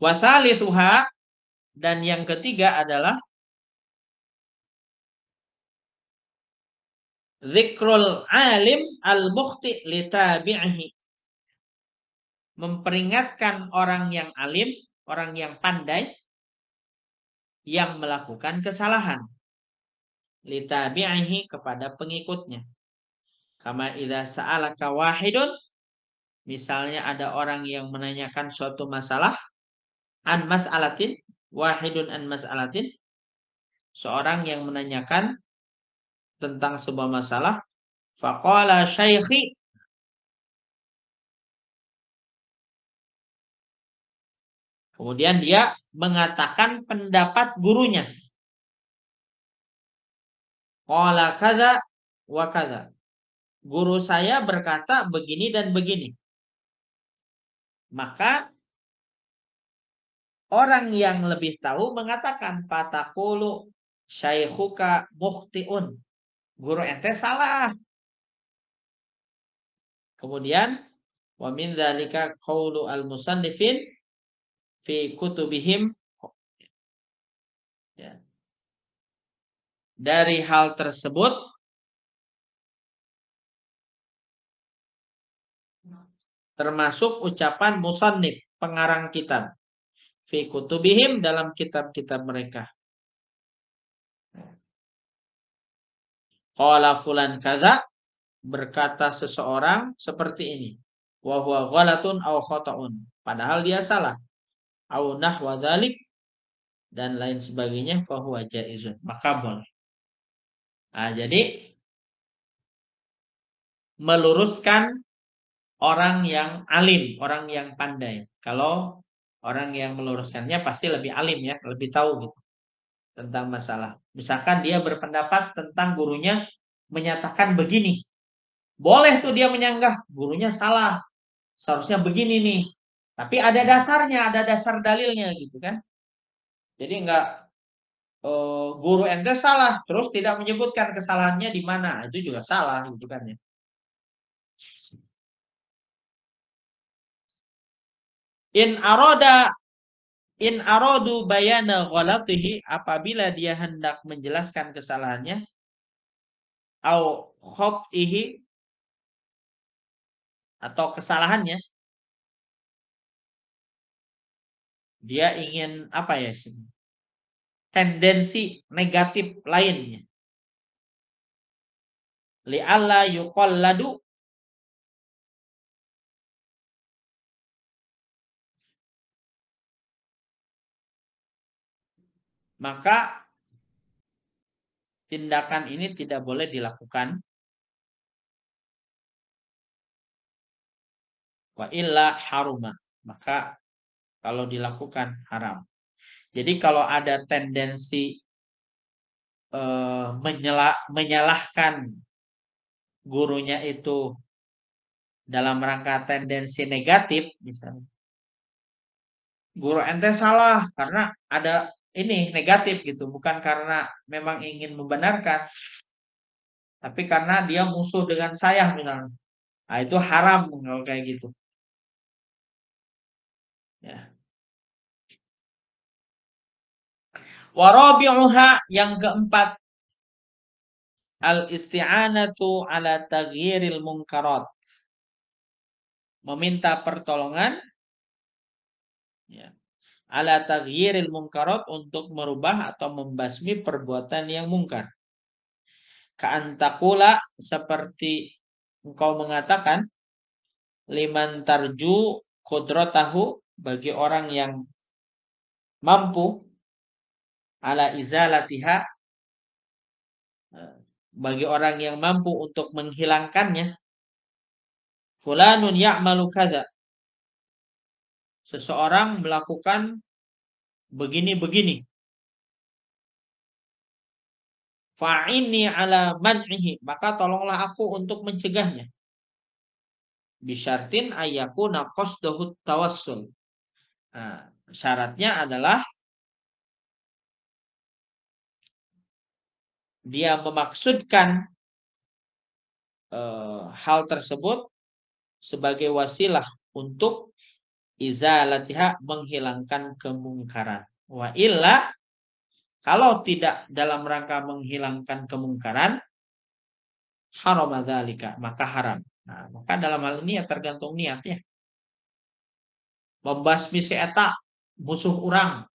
Wasalisuha, dan yang ketiga adalah zikrul alim al-mukhti li tabi'ihi. Memperingatkan orang yang alim, orang yang pandai yang melakukan kesalahan. Li tabi'ihi, kepada pengikutnya. Kama idza sa'alaka wahidun, misalnya ada orang yang menanyakan suatu masalah, an mas'alatin, wahidun an mas'alatin, seorang yang menanyakan tentang sebuah masalah, faqala syaikhi, kemudian dia mengatakan pendapat gurunya. Qala kadza wa kadza. Guru saya berkata begini dan begini. Maka orang yang lebih tahu mengatakan fataqulu syaikhuka mukhtiun. Guru ente salah. Kemudian wa min dzalika qaulu al-musannifin fi kutubihim, ya. Dari hal tersebut termasuk ucapan musannif, pengarang kitab, fi kutubihim, dalam kitab-kitab mereka. Qala fulan kaza, berkata seseorang seperti ini, wa huwa ghalatun aw khata'un, padahal dia salah, au nahwa dzalik, dan lain sebagainya, fa huwa jaizun, maka boleh. Nah, jadi meluruskan orang yang alim, orang yang pandai. Kalau orang yang meluruskannya pasti lebih alim, ya, lebih tahu gitu tentang masalah. Misalkan dia berpendapat tentang gurunya menyatakan begini, boleh tuh dia menyanggah gurunya salah, seharusnya begini nih. Tapi ada dasarnya, ada dasar dalilnya gitu kan. Jadi enggak guru ente salah terus tidak menyebutkan kesalahannya di mana, itu juga salah gitu kan ya. In arodu bayana ghalatihi, apabila dia hendak menjelaskan kesalahannya, au khot'ihi, atau kesalahannya, dia ingin apa ya, tendensi negatif lainnya, li'alla yuqalladu, maka tindakan ini tidak boleh dilakukan. Wa illa haruma, maka kalau dilakukan haram. Jadi kalau ada tendensi menyalahkan gurunya itu dalam rangka tendensi negatif, misalnya guru ente salah karena ada ini negatif gitu, bukan karena memang ingin membenarkan, tapi karena dia musuh dengan saya misalnya. Nah, itu haram kalau kayak gitu. Ya. Warabi'uha, yang keempat, al-isti'anatu ala taghyiril munkarat. Meminta pertolongan, ya, ala taghyiril munkarat, untuk merubah atau membasmi perbuatan yang mungkar. Ka'antakula, seperti engkau mengatakan, liman tarju qudratahu, bagi orang yang mampu, ala izalatiha, bagi orang yang mampu untuk menghilangkannya, fulanun ya'malu kadza, seseorang melakukan begini-begini, fa'inni ala man'ihi, maka tolonglah aku untuk mencegahnya. Bisyartin ayyakuna qasduhu tawassul. Nah, syaratnya adalah dia memaksudkan hal tersebut sebagai wasilah untuk izalatiha, menghilangkan kemungkaran. Wa illa, kalau tidak dalam rangka menghilangkan kemungkaran, haram dzalika, maka haram. Nah, maka dalam hal ini ya tergantung niat ya. Membasmi si eta musuh orang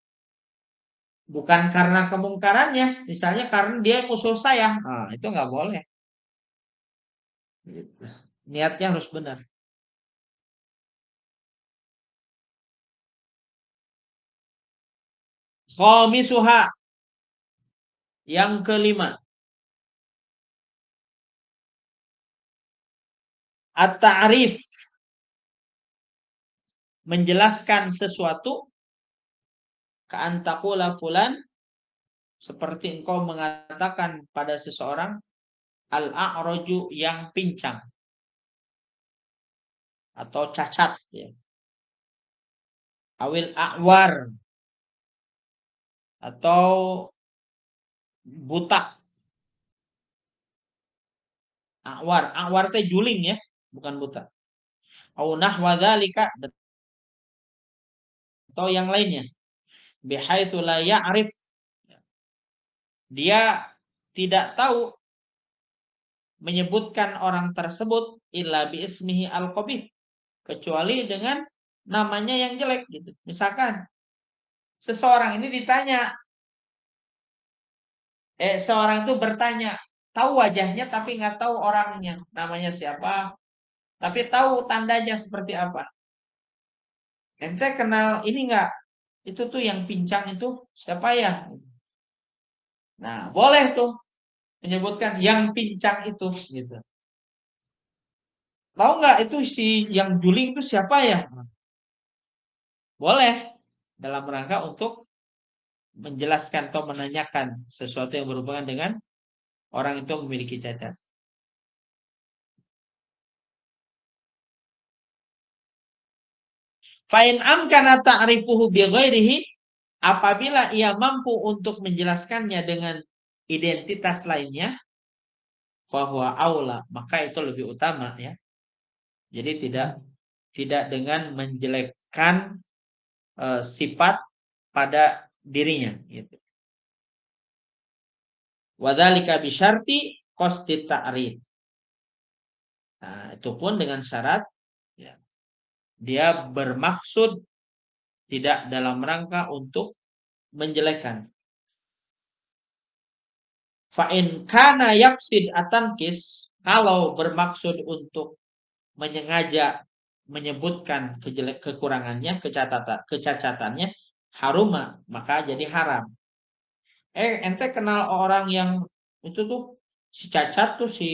bukan karena kemungkarannya, misalnya karena dia musuh saya, nah, itu nggak boleh. Gitu. Niatnya harus benar. Khamisuha, yang kelima, at-ta'rif, menjelaskan sesuatu, ka'antakula fulan, seperti engkau mengatakan pada seseorang, al-a'raju, yang pincang atau cacat ya. Awil a'war, atau buta. A'war teh juling ya, bukan buta. Au nahwa dzalika, atau yang lainnya. Bihaitsu la ya'rif, dia tidak tahu menyebutkan orang tersebut illa bi ismihi al-qabih, kecuali dengan namanya yang jelek gitu. Misalkan seseorang ini ditanya, seorang itu bertanya, tahu wajahnya tapi nggak tahu orangnya, namanya siapa, tapi tahu tandanya seperti apa. Ente kenal ini nggak? Itu tuh yang pincang itu siapa ya? Nah, boleh tuh menyebutkan yang pincang itu gitu. Tahu nggak itu si yang juling itu siapa ya? Boleh dalam rangka untuk menjelaskan atau menanyakan sesuatu yang berhubungan dengan orang itu memiliki cacat. Fa'in amkana ta'rifuhu bi ghairihi, apabila ia mampu untuk menjelaskannya dengan identitas lainnya, fahuwa aula, maka itu lebih utama ya. Jadi tidak dengan menjelekkan sifat pada dirinya gitu. Wadzalika bisyarti qasdi ta'rif. Nah, itu pun dengan syarat ya, dia bermaksud tidak dalam rangka untuk menjelekkan. Fa'in kana yaksid atankis, kalau bermaksud untuk menyengaja menyebutkan kekurangannya, kecacatannya, haruma, maka jadi haram. Ente kenal orang yang itu tuh si cacat tuh, si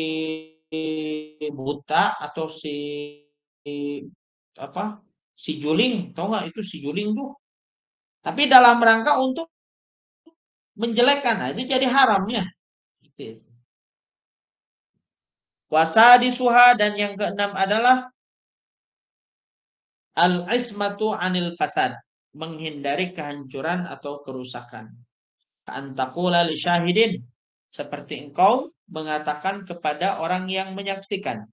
buta, atau si apa, si juling, tau nggak itu si juling tuh, tapi dalam rangka untuk menjelekkan, nah itu jadi haramnya gitu. Wasadisuha, dan yang keenam adalah al-ismatu anil fasad, menghindari kehancuran atau kerusakan. Antakula li syahidin, seperti engkau mengatakan kepada orang yang menyaksikan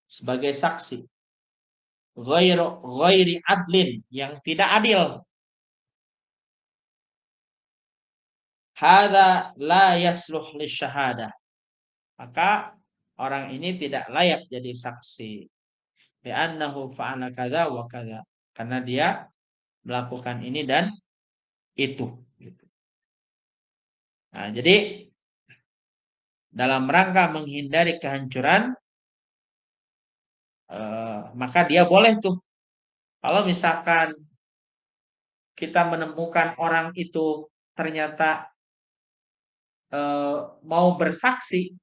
sebagai saksi, ghairi adlin, yang tidak adil. Hadza la yasluh lisyahadah, maka orang ini tidak layak jadi saksi. Li'annahu fa'ala kadza wa kadza, karena dia melakukan ini dan itu gitu. Nah, jadi dalam rangka menghindari kehancuran, maka dia boleh tuh, kalau misalkan kita menemukan orang itu ternyata mau bersaksi,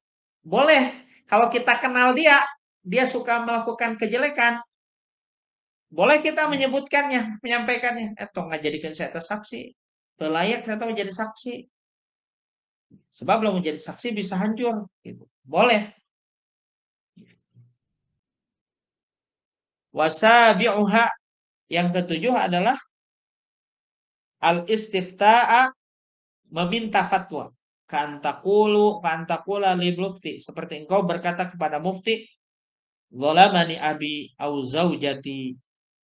boleh. Kalau kita kenal dia, dia suka melakukan kejelekan, boleh kita menyebutkannya, menyampaikannya. Toh nggak jadikan saya saksi, layak saya tahu menjadi saksi. Sebab belum menjadi saksi bisa hancur. Gitu. Boleh. Wasabi'uha, yang ketujuh adalah al-istifta'a, meminta fatwa. Kantakula li mufti, seperti engkau berkata kepada mufti, "Dhalamani abi au zaujati